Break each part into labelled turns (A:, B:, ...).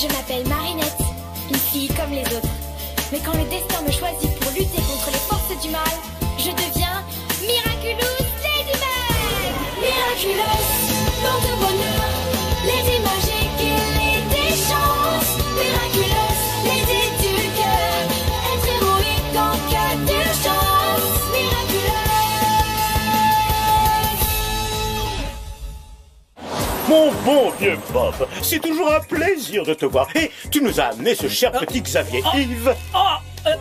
A: Je m'appelle Marinette, une fille comme les autres. Mais quand le destin me choisit pour lutter contre les forces du mal, je deviens Miraculous Ladybug. Miraculous, porte bonheur, Lady magique et Lady chance. Miraculous, Lady du cœur, être héroïque en cas d'urgence. Miraculous.
B: Mon bon vieux Bob, c'est toujours un plaisir de te voir. Et tu nous as amené ce cher petit Xavier Yves.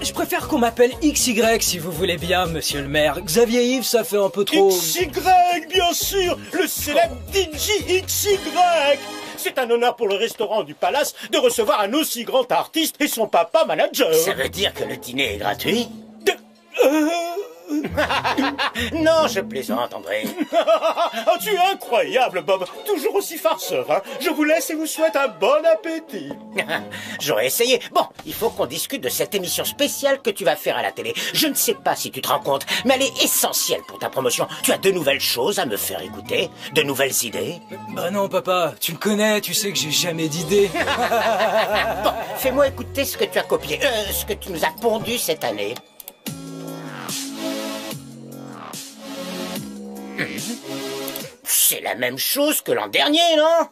C: Je préfère qu'on m'appelle XY si vous voulez bien, monsieur le maire. Xavier Yves, ça fait un peu trop...
B: XY, bien sûr, le célèbre DJ XY. C'est un honneur pour le restaurant du Palace de recevoir un aussi grand artiste et son papa manager.
D: Ça veut dire que le dîner est gratuit? Non, je plaisante, André.
B: Oh, tu es incroyable, Bob. Toujours aussi farceur, hein. Je vous laisse et vous souhaite un bon appétit.
D: J'aurais essayé. Bon, il faut qu'on discute de cette émission spéciale que tu vas faire à la télé. Je ne sais pas si tu te rends compte, mais elle est essentielle pour ta promotion. Tu as de nouvelles choses à me faire écouter, de nouvelles idées.
C: Bah non, papa, tu me connais, tu sais que j'ai jamais d'idées.
D: Bon, fais-moi écouter ce que tu as copié, ce que tu nous as pondu cette année. C'est la même chose que l'an dernier, non?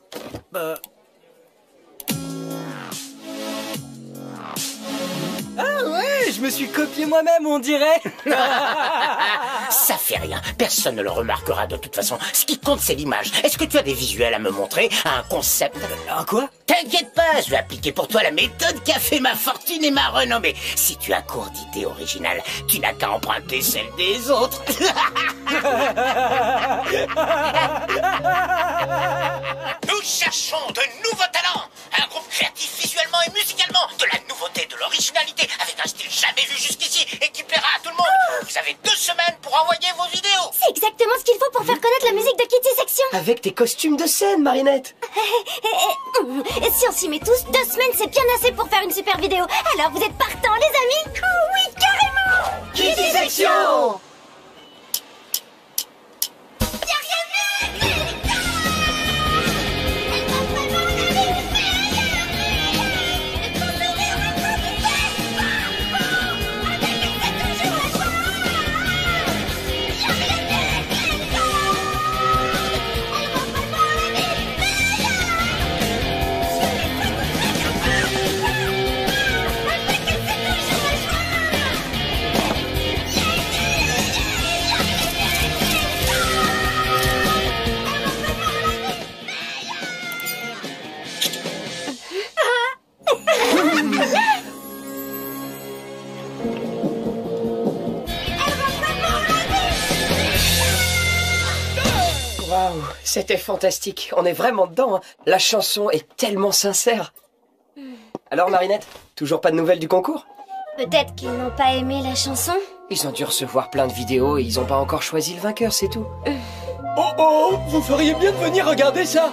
C: Ah ouais, je me suis copié moi-même, on dirait.
D: Ça fait rien, personne ne le remarquera de toute façon. Ce qui compte, c'est l'image. Est-ce que tu as des visuels à me montrer? Un concept?
C: Un quoi?
D: T'inquiète pas, je vais appliquer pour toi la méthode qui a fait ma fortune et ma renommée. Si tu as court d'idées originales, tu n'as qu'à emprunter celles des autres. Nous cherchons de nouveaux talents, un groupe créatif visuellement et musicalement, de la nouveauté, de l'originalité, avec un style jamais vu jusqu'ici et qui plaira à tout le monde. Vous avez 2 semaines pour envoyer vos vidéos.
A: C'est exactement ce qu'il faut pour faire connaître la musique de Kitty Section.
E: Avec tes costumes de scène, Marinette.
A: Si on s'y met tous, 2 semaines c'est bien assez pour faire une super vidéo. Alors vous êtes partants les amis? Oh oui, carrément.
E: Kitty Section. Waouh, c'était fantastique. On est vraiment dedans, hein. La chanson est tellement sincère. Alors, Marinette, toujours pas de nouvelles du concours?
A: Peut-être qu'ils n'ont pas aimé la chanson.
E: Ils ont dû recevoir plein de vidéos et ils ont pas encore choisi le vainqueur, c'est tout.
C: Oh, vous feriez bien de venir regarder ça.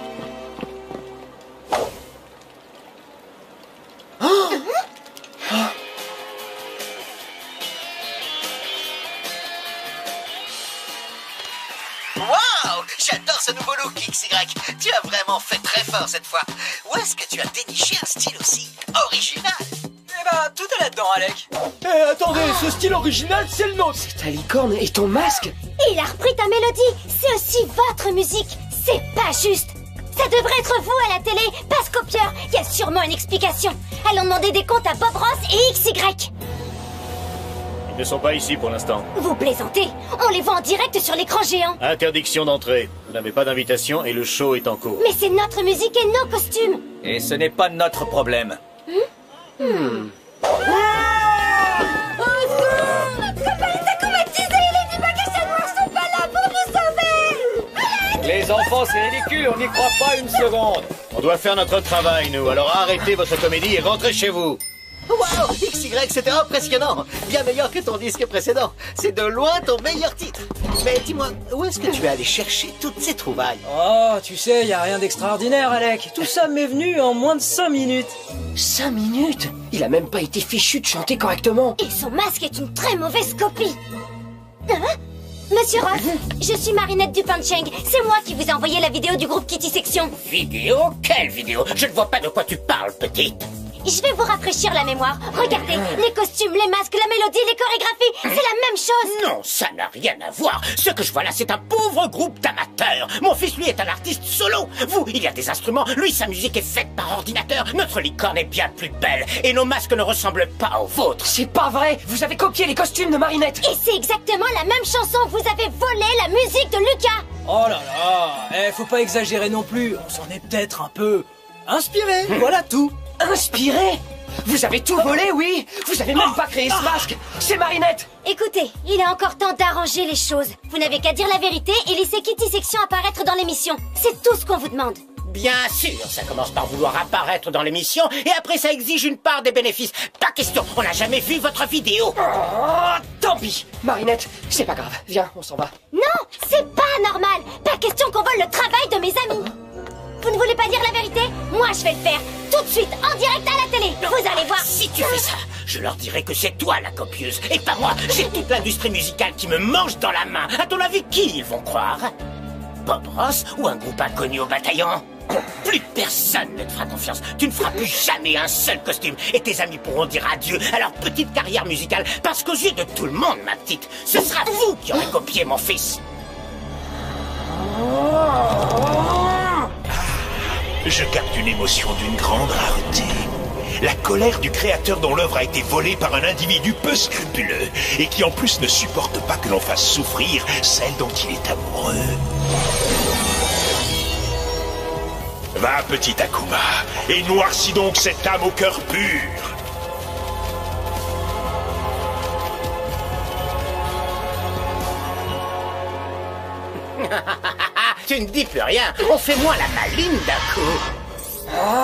D: Wow, j'adore ce nouveau look, XY. Tu as vraiment fait très fort cette fois. Où est-ce que tu as déniché un style aussi original?
C: Eh ben, tout est là-dedans, Alec. Eh, attendez, ce style original, c'est le nôtre.
E: C'est ta licorne et ton masque.
A: Il a repris ta mélodie. C'est aussi votre musique. C'est pas juste. Ça devrait être vous à la télé, pas ce copieur. Il y a sûrement une explication. Allons demander des comptes à Bob Ross et XY.
B: Ils ne sont pas ici pour l'instant.
A: Vous plaisantez? On les voit en direct sur l'écran géant.
B: Interdiction d'entrée. Vous n'avez pas d'invitation et le show est en cours.
A: Mais c'est notre musique et nos costumes.
C: Et ce n'est pas notre problème. Les enfants, c'est ridicule, on n'y croit pas une seconde.
B: On doit faire notre travail, nous. Alors arrêtez votre comédie et rentrez chez vous.
D: Wow, XY, c'était impressionnant. Bien meilleur que ton disque précédent. C'est de loin ton meilleur titre. Mais dis-moi, où est-ce que tu es allé chercher toutes ces trouvailles?
C: Oh, tu sais, y a rien d'extraordinaire, Alec. Tout ça m'est venu en moins de 5 minutes.
E: 5 minutes? Il a même pas été fichu de chanter correctement.
A: Et son masque est une très mauvaise copie. Hein? Monsieur Ross, je suis Marinette du Punching. C'est moi qui vous ai envoyé la vidéo du groupe Kitty Section.
D: Vidéo? Quelle vidéo? Je ne vois pas de quoi tu parles, petite.
A: Je vais vous rafraîchir la mémoire. Regardez, les costumes, les masques, la mélodie, les chorégraphies, c'est la même chose.
D: Non, ça n'a rien à voir. Ce que je vois là, c'est un pauvre groupe d'amateurs. Mon fils, lui, est un artiste solo. Vous, il y a des instruments. Lui, sa musique est faite par ordinateur. Notre licorne est bien plus belle. Et nos masques ne ressemblent pas aux vôtres.
E: C'est pas vrai. Vous avez copié les costumes de Marinette.
A: Et c'est exactement la même chanson. Vous avez volé la musique de Lucas.
C: Oh là là, faut pas exagérer non plus. On s'en est peut-être un peu inspiré. Voilà tout.
E: Inspiré? Vous avez tout volé, oui? Vous avez même pas créé ce masque. C'est Marinette.
A: Écoutez, il est encore temps d'arranger les choses. Vous n'avez qu'à dire la vérité et laisser Kitty Section apparaître dans l'émission. C'est tout ce qu'on vous demande.
D: Bien sûr, ça commence par vouloir apparaître dans l'émission et après ça exige une part des bénéfices. Pas question, on n'a jamais vu votre vidéo.
E: Oh, tant pis. Marinette, c'est pas grave. Viens, on s'en va.
A: Non, c'est pas normal. Pas question qu'on vole le travail de mes amis. Vous ne voulez pas dire la vérité? Moi, je vais le faire. Tout de suite, en direct à la télé. Vous allez voir.
D: Si tu fais ça, je leur dirai que c'est toi la copieuse et pas moi. J'ai toute l'industrie musicale qui me mange dans la main. À ton avis, qui ils vont croire? Bob Ross ou un groupe inconnu au bataillon? Plus personne ne te fera confiance. Tu ne feras plus jamais un seul costume et tes amis pourront dire adieu à leur petite carrière musicale parce qu'aux yeux de tout le monde, ma petite, ce sera vous qui aurez copié mon fils.
F: Je capte une émotion d'une grande rareté. La colère du créateur dont l'œuvre a été volée par un individu peu scrupuleux et qui en plus ne supporte pas que l'on fasse souffrir celle dont il est amoureux. Va, petit Akuma, et noircis donc cette âme au cœur pur.
D: Tu ne dis plus rien. On fait moins la maline d'un coup.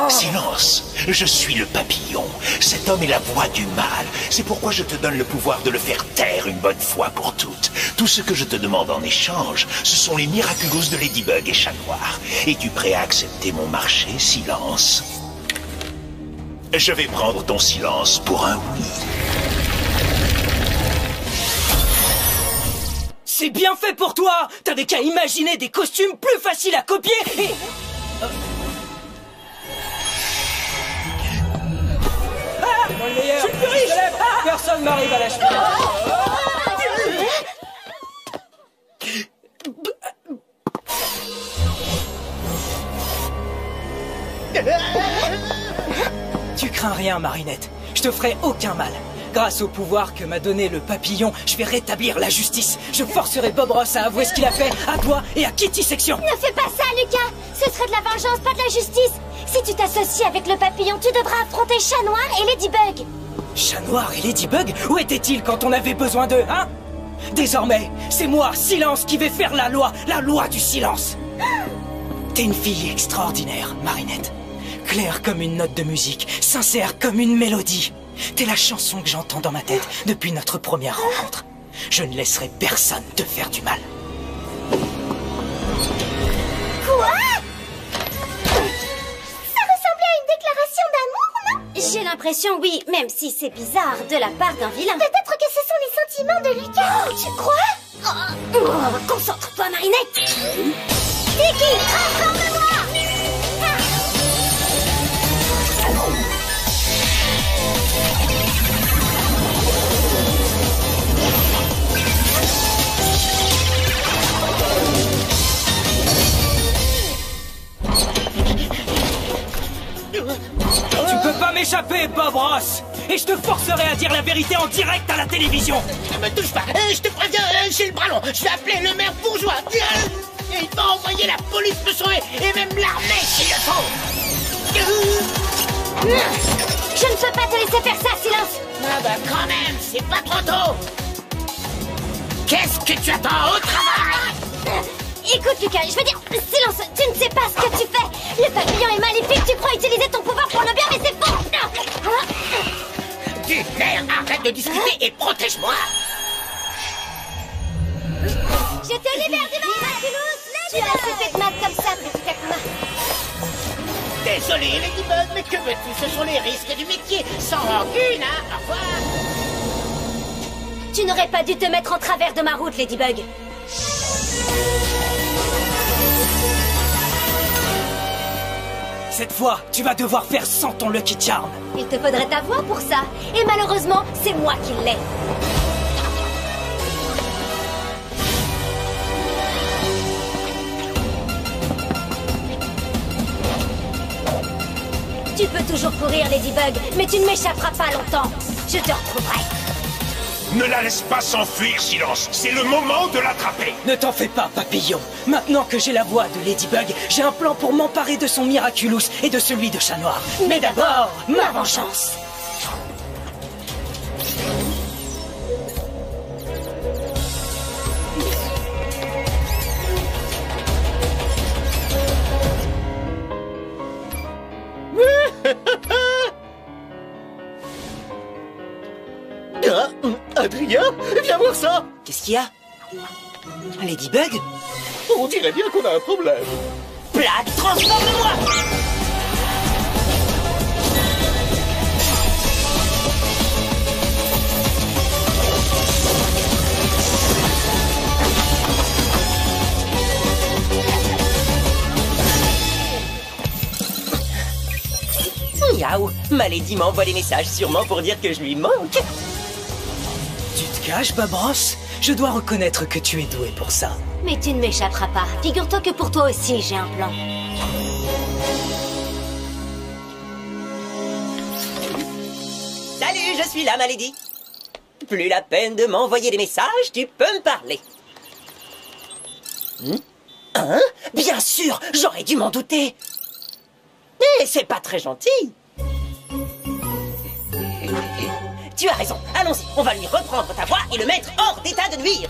F: Silence, je suis le papillon. Cet homme est la voix du mal. C'est pourquoi je te donne le pouvoir de le faire taire une bonne fois pour toutes. Tout ce que je te demande en échange, ce sont les Miraculous de Ladybug et Chat Noir. Es-tu prêt à accepter mon marché, Silence? Je vais prendre ton silence pour un oui.
C: C'est bien fait pour toi. T'avais qu'à imaginer des costumes plus faciles à copier et... Moi le meilleur. Je suis le plus riche. Personne m'arrive à la cheville. Tu crains rien, Marinette. Je te ferai aucun mal. Grâce au pouvoir que m'a donné le papillon, je vais rétablir la justice. Je forcerai Bob Ross à avouer ce qu'il a fait à toi et à Kitty Section.
A: Ne fais pas ça, Lucas. Ce serait de la vengeance, pas de la justice. Si tu t'associes avec le papillon, tu devras affronter Chat Noir et Ladybug.
C: Chat Noir et Ladybug, où étaient-ils quand on avait besoin d'eux, hein? Désormais, c'est moi, Silence, qui vais faire la loi du silence. T'es une fille extraordinaire, Marinette. Claire comme une note de musique, sincère comme une mélodie. T'es la chanson que j'entends dans ma tête depuis notre première rencontre. Je ne laisserai personne te faire du mal.
A: Quoi? Ça ressemblait à une déclaration d'amour, non? J'ai l'impression, oui, même si c'est bizarre de la part d'un vilain. Peut-être que ce sont les sentiments de Lucas. Tu crois? Concentre-toi, Marinette. Tiki, transforme-moi!
C: Tu peux pas m'échapper, Bob Ross. Et je te forcerai à dire la vérité en direct à la télévision.
D: Ne me touche pas. Je te préviens, j'ai le bras long. Je vais appeler le maire bourgeois. Et il va envoyer la police me sauver. Et même l'armée s'il le faut.
A: Je ne peux pas te laisser faire ça, Silence.
D: Ah bah quand même, c'est pas trop tôt. Qu'est-ce que tu attends au travail?
A: Écoute, Lucas, je veux dire, Silence, tu ne sais pas ce que tu fais. Le papillon est maléfique, tu crois utiliser ton pouvoir pour le bien, mais c'est faux.
D: Du nerf, arrête de discuter et protège-moi.
A: Je te libère du Miraculous. Tu as assez fait de mal comme ça, petit Akuma.
D: Désolé, Ladybug, mais que veux-tu? Ce sont les risques du métier. Sans rancune, hein? Au revoir.
A: Tu n'aurais pas dû te mettre en travers de ma route, Ladybug.
C: Cette fois, tu vas devoir faire sans ton Lucky Charm.
A: Il te faudrait ta voix pour ça. Et malheureusement, c'est moi qui l'ai. Tu peux toujours courir, Ladybug, mais tu ne m'échapperas pas longtemps. Je te retrouverai.
F: Ne la laisse pas s'enfuir, Silence. C'est le moment de l'attraper.
C: Ne t'en fais pas, papillon. Maintenant que j'ai la voix de Ladybug, j'ai un plan pour m'emparer de son Miraculous et de celui de Chat Noir. Mais d'abord, ma vengeance.
B: Adrien, viens voir ça.
C: Qu'est-ce qu'il y a? Ladybug?
B: On dirait bien qu'on a un problème.
C: Plaque, transforme-moi!
E: Miaou, ma Lady m'envoie des messages sûrement pour dire que je lui manque.
C: Tu te caches, Babros? Je dois reconnaître que tu es doué pour ça.
A: Mais tu ne m'échapperas pas. Figure-toi que pour toi aussi, j'ai un plan.
E: Salut, je suis là, ma Lady. Plus la peine de m'envoyer des messages, tu peux me parler. Hein? Bien sûr, j'aurais dû m'en douter. Mais c'est pas très gentil. Tu as raison, allons-y, on va lui reprendre ta voix et le mettre hors d'état de nuire.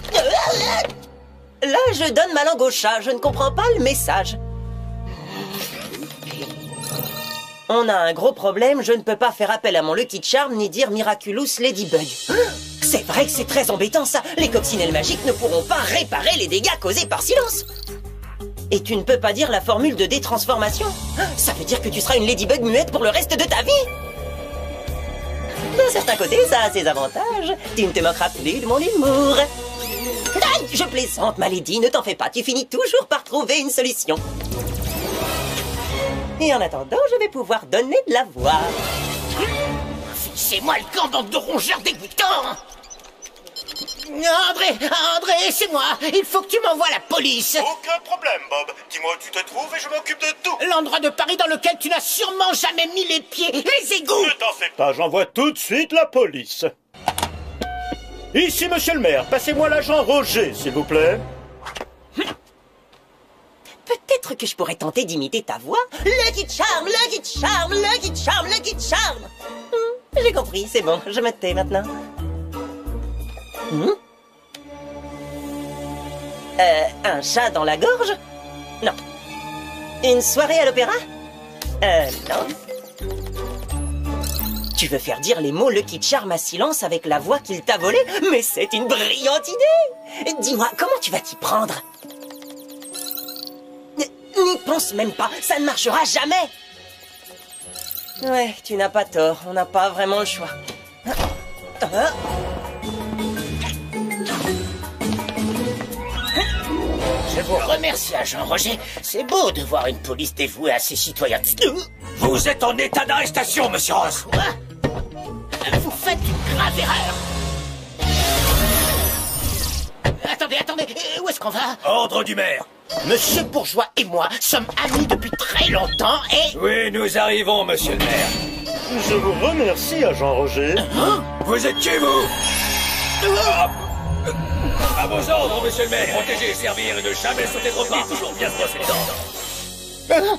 E: Là, je donne ma langue au chat, je ne comprends pas le message. On a un gros problème, je ne peux pas faire appel à mon Lucky Charm ni dire Miraculous Ladybug. C'est vrai que c'est très embêtant ça, les coccinelles magiques ne pourront pas réparer les dégâts causés par Silence. Et tu ne peux pas dire la formule de détransformation. Ça veut dire que tu seras une Ladybug muette pour le reste de ta vie. D'un certain côté, ça a ses avantages. Tu ne te moqueras plus de mon humour. Aïe, je plaisante, ma Lady, ne t'en fais pas. Tu finis toujours par trouver une solution. Et en attendant, je vais pouvoir donner de la voix.
D: C'est moi le camp, bande de rongeurs dégoûtants. André, c'est moi. Il faut que tu m'envoies la police.
B: Aucun problème, Bob. Dis-moi où tu te trouves et je m'occupe de tout.
D: L'endroit de Paris dans lequel tu n'as sûrement jamais mis les pieds. Les égouts.
B: Ne t'en fais pas, j'envoie tout de suite la police. Ici, monsieur le maire, passez-moi l'agent Roger, s'il vous plaît.
E: Peut-être que je pourrais tenter d'imiter ta voix. Lucky Charm, Lucky Charm, Lucky Charm, Lucky Charm. J'ai compris, c'est bon, je me tais maintenant. Un chat dans la gorge? Non. Une soirée à l'opéra? Non. Tu veux faire dire les mots Lucky Charm à Silence avec la voix qu'il t'a volée? Mais c'est une brillante idée! Dis-moi, comment tu vas t'y prendre? N'y pense même pas, ça ne marchera jamais! Ouais, tu n'as pas tort, on n'a pas vraiment le choix.
D: Je vous remercie, agent Roger. C'est beau de voir une police dévouée à ses citoyens.
F: Vous êtes en état d'arrestation, monsieur Ross.
D: Quoi? Vous faites une grave erreur. Attendez, où est-ce qu'on va?
F: Ordre du maire.
D: Monsieur Bourgeois et moi sommes amis depuis très longtemps et...
F: Oui, nous arrivons, monsieur le maire.
B: Je vous remercie, agent Roger.
F: Vous êtes qui, vous? À vos ordres, monsieur le maire. Protéger, servir et ne jamais sauter trop vite. Toujours bien se brosser les dents.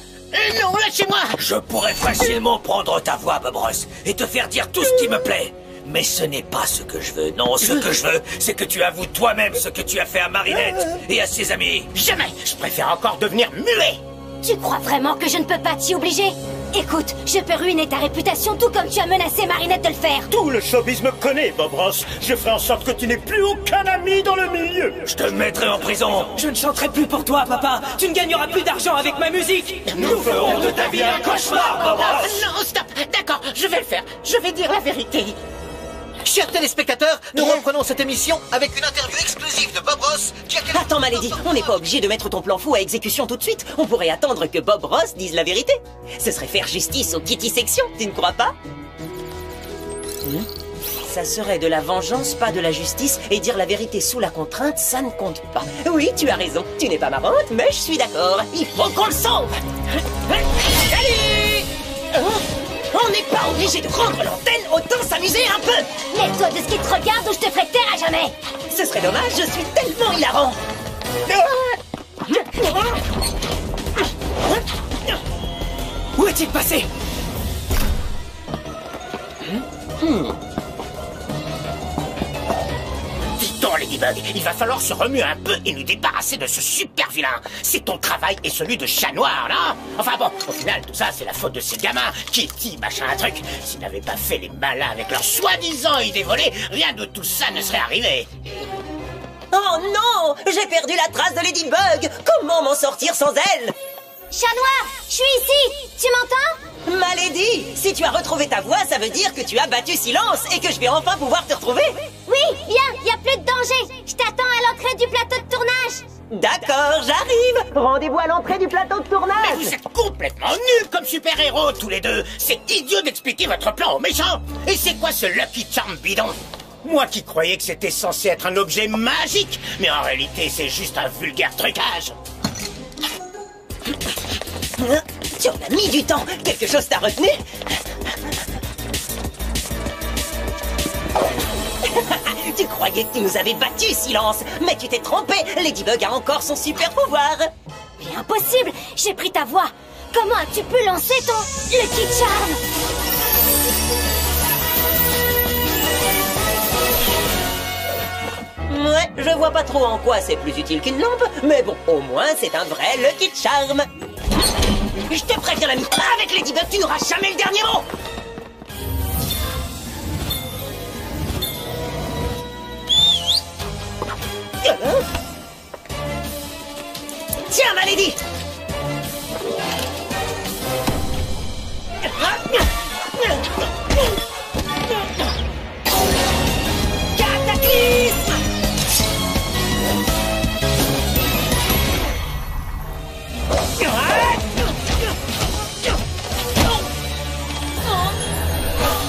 D: Non, lâchez-moi.
F: Je pourrais facilement prendre ta voix, Bob Ross, et te faire dire tout ce qui me plaît. Mais ce n'est pas ce que je veux. Non, ce que je veux, c'est que tu avoues toi-même ce que tu as fait à Marinette et à ses amis.
D: Jamais. Je préfère encore devenir muet.
A: Tu crois vraiment que je ne peux pas t'y obliger? Écoute, je peux ruiner ta réputation tout comme tu as menacé Marinette de le faire.
B: Tout le showbiz me connaît, Bob Ross. Je ferai en sorte que tu n'aies plus aucun ami dans le milieu.
F: Je te mettrai en prison.
C: Je ne chanterai plus pour toi, papa. Tu ne gagneras plus d'argent avec ma musique.
F: Nous ferons de ta vie un cauchemar, Bob Ross.
D: Non, stop. D'accord, je vais le faire. Je vais dire la vérité. Chers téléspectateurs, nous reprenons cette émission avec une interview exclusive de Bob Ross qui a...
E: Attends, Malady, on n'est pas obligé de mettre ton plan fou à exécution tout de suite. On pourrait attendre que Bob Ross dise la vérité. Ce serait faire justice aux Kitty Section, tu ne crois pas? Ça serait de la vengeance, pas de la justice, et dire la vérité sous la contrainte, ça ne compte pas. Oui, tu as raison, tu n'es pas marrante, mais je suis d'accord. Il faut qu'on le sauve. Salut! On n'est pas obligé de rendre l'antenne, autant s'amuser un peu.
A: Lève-toi de ce qui te regarde ou je te ferai taire à jamais.
E: Ce serait dommage, je suis tellement hilarant.
C: Où est-il passé?
D: Dis-donc, Ladybug, il va falloir se remuer un peu et nous débarrasser de ce super vilain. C'est ton travail et celui de chat noir, là. Enfin bon, au final, tout ça, c'est la faute de ces gamins. Kitty, machin, un truc. S'ils n'avaient pas fait les malins avec leur soi-disant idée volée, rien de tout ça ne serait arrivé.
E: Oh non, j'ai perdu la trace de Ladybug. Comment m'en sortir sans elle?
A: Chat noir, je suis ici. Tu m'entends?
E: Malady, si tu as retrouvé ta voix, ça veut dire que tu as battu Silence et que je vais enfin pouvoir te retrouver.
A: Oui, viens, y a plus de danger. Je t'attends à l'entrée du plateau de tournage.
E: D'accord, j'arrive. Rendez-vous à l'entrée du plateau de tournage.
D: Mais vous êtes complètement nuls comme super-héros, tous les deux. C'est idiot d'expliquer votre plan aux méchants. Et c'est quoi ce Lucky Charm bidon? Moi qui croyais que c'était censé être un objet magique, mais en réalité, c'est juste un vulgaire trucage.
E: Tu en as mis du temps. Quelque chose t'a retenu? Tu croyais que tu nous avais battus, Silence, mais tu t'es trompé. Ladybug a encore son super pouvoir.
A: Mais impossible, j'ai pris ta voix. Comment as-tu pu lancer ton Lucky Charm?
E: Ouais, je vois pas trop en quoi c'est plus utile qu'une lampe, mais bon, au moins c'est un vrai Lucky Charm. Je te préviens, l'ami, avec Ladybug, tu n'auras jamais le dernier mot. Tiens, Malady. Cataclysme.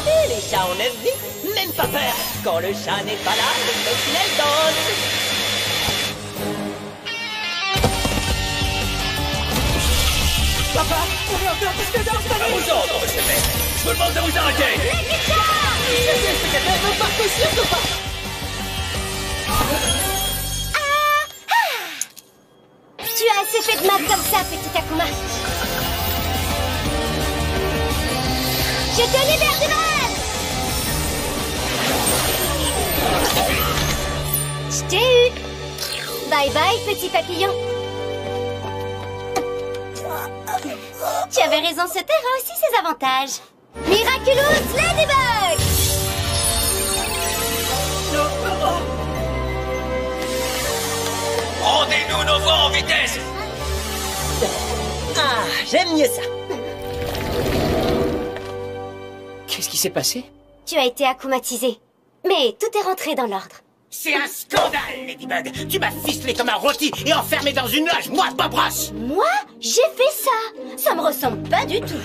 E: Et les chats ont 9 vies, même pas peur. Quand le chat n'est pas là, le coccinelle danse.
C: Papa, on veut encore plus de danse,
F: À vos ordres, monsieur le maire. Je vous demande de vous arrêter.
A: Tu as assez fait de mal comme ça, petit Akuma. Je te libère du mal. Je t'ai eu. Bye bye, petit papillon. Tu avais raison, ce terrain a aussi ses avantages. Miraculous Ladybug!
F: Rendez-nous nos voix en vitesse.
E: Ah, j'aime mieux ça.
C: Qu'est-ce qui s'est passé?
A: Tu as été akumatisé. Mais tout est rentré dans l'ordre.
D: C'est un scandale, Ladybug. Tu m'as ficelé comme un rôti et enfermé dans une loge, moi, Bob Ross.
A: Moi, j'ai fait ça. Ça me ressemble pas du tout.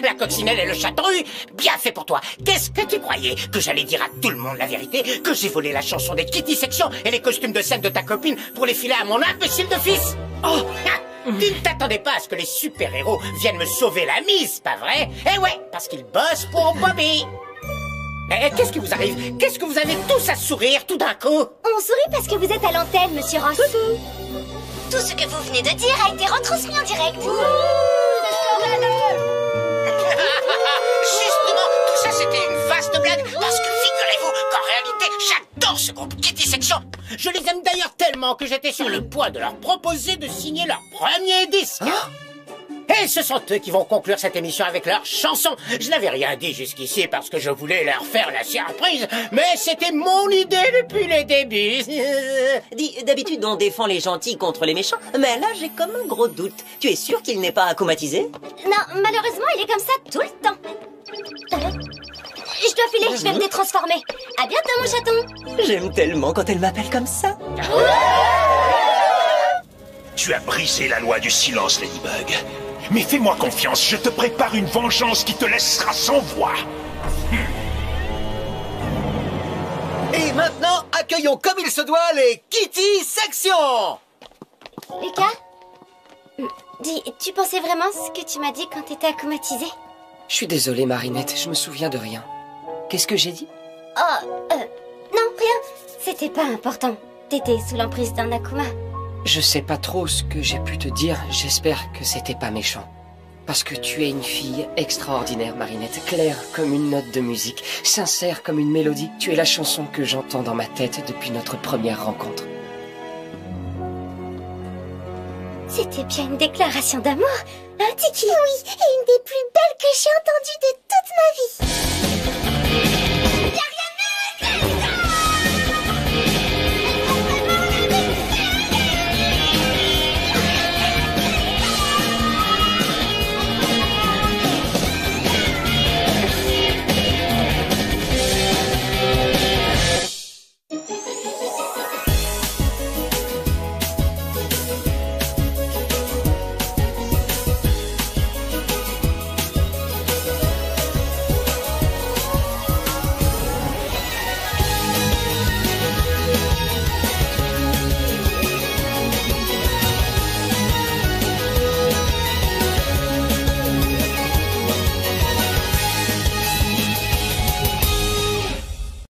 D: La coccinelle et le chatouille, bien fait pour toi. Qu'est-ce que tu croyais? Que j'allais dire à tout le monde la vérité? Que j'ai volé la chanson des Kitty Section et les costumes de scène de ta copine pour les filer à mon imbécile de fils? Oh, tu ne t'attendais pas à ce que les super-héros viennent me sauver la mise, pas vrai? Eh ouais, parce qu'ils bossent pour Bobby. Qu'est-ce qui vous arrive? Qu'est-ce que vous avez tous à sourire tout d'un coup?
A: On sourit parce que vous êtes à l'antenne, monsieur Ross. Tout ce que vous venez de dire a été retransmis en direct.
D: Justement, tout ça c'était une vaste blague parce que figurez-vous qu'en réalité, j'adore ce groupe Kitty Section. Je les aime d'ailleurs tellement que j'étais sur le point de leur proposer de signer leur premier disque. Et ce sont eux qui vont conclure cette émission avec leur chanson. Je n'avais rien dit jusqu'ici parce que je voulais leur faire la surprise, mais c'était mon idée depuis le début.
E: Dis, d'habitude on défend les gentils contre les méchants, mais là j'ai comme un gros doute. Tu es sûr qu'il n'est pas akumatisé?
A: Non, malheureusement, il est comme ça tout le temps. je dois filer, je vais me détransformer. À bientôt, mon chaton.
E: J'aime tellement quand elle m'appelle comme ça.
F: Tu as brisé la loi du silence, Ladybug. Mais fais-moi confiance, je te prépare une vengeance qui te laissera sans voix.
G: Et maintenant, accueillons comme il se doit les Kitty Section.
A: Lucas, dis, tu pensais vraiment ce que tu m'as dit quand t'étais aquamatisé?
C: Je suis désolé, Marinette, je me souviens de rien. Qu'est-ce que j'ai dit?
A: Oh, non, rien. C'était pas important. T'étais sous l'emprise d'un Akuma.
C: Je sais pas trop ce que j'ai pu te dire, j'espère que c'était pas méchant. Parce que tu es une fille extraordinaire, Marinette, claire comme une note de musique, sincère comme une mélodie. Tu es la chanson que j'entends dans ma tête depuis notre première rencontre.
A: C'était bien une déclaration d'amour, hein, Tiki? Oui, et une des plus belles que j'ai entendues de toute ma vie.